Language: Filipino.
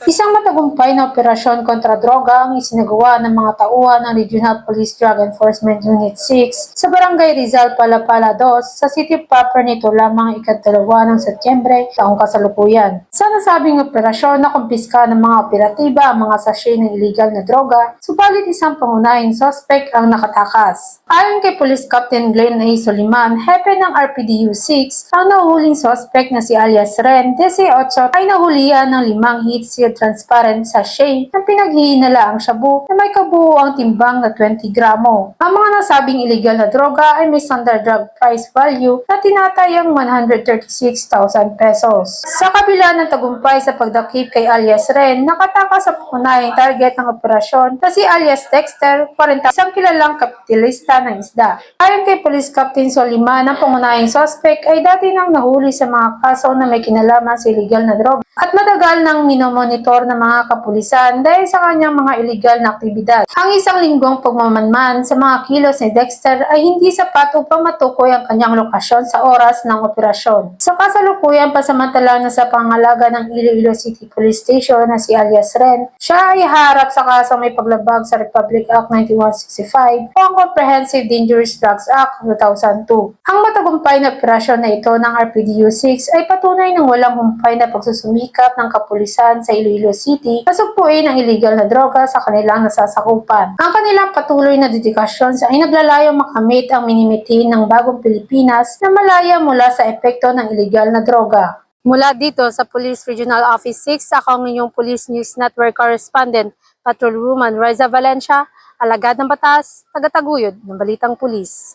Isang matagumpay na operasyon kontra droga ang isinagawa ng mga tauhan ng Regional Police Drug Enforcement Unit 6 sa Barangay Rizal, Palapala 2 sa city proper nito lamang ikatalawa ng Setyembre taong kasalukuyan. Sa nasabing operasyon na kumpiska ng mga operatiba ang mga sachet ng illegal na droga, subalit isang pangunahing suspect ang nakatakas. Ayon kay Police Captain Glenn A. Soliman, hepe ng RPDU 6, ang nahuhuling suspect na si alias Ren, 18, ay nahulihan ng 5 heat-sealed transparent sachet na pinaghihinala ang shabu na may kabuuang timbang na 20 gramo. Ang mga nasabing illegal na droga ay may standard drug price value na tinatayang 136,000 pesos. Sa kabila ng tagumpay sa pagdakip kay alias Ren, nakatakas sa pangunahing target ng operasyon na si alias Dexter, 40, isang kilalang kapitalista ng isda. Ayon kay Police Captain Soliman, ang pangunahing suspect ay dati nang nahuli sa mga kaso na may kinalaman sa illegal na droga at matagal nang minomonitor ng mga kapulisan dahil sa kanyang mga illegal na aktibidad. Ang isang linggong pagmamanman sa mga kilos ni Dexter ay hindi sapat upang matukoy ang kanyang lokasyon sa oras ng operasyon. Sa kasalukuyan, pasamantala na sa pangalaga ng Iloilo City Police Station na si alias Ren, siya ay harap sa kasong may paglabag sa Republic Act 9165 o ang Comprehensive Dangerous Drugs Act 2002. Ang matagumpay na operasyon na ito ng RPDU 6 ay patunay ng walang humpay na pagsusumikap ng kapulisan sa Iloilo City na sugpuin ang illegal na droga sa kanilang nasasakupan. Ang kanilang patuloy na dedikasyon ay naglalayong makamit ang minimitin ng bagong Pilipinas na malaya mula sa epekto ng illegal na droga. Mula dito sa Police Regional Office 6, ako ang inyong Police News Network Correspondent, Patrolwoman Reza Valencia, alagad ng batas, tagataguyod ng Balitang Pulis.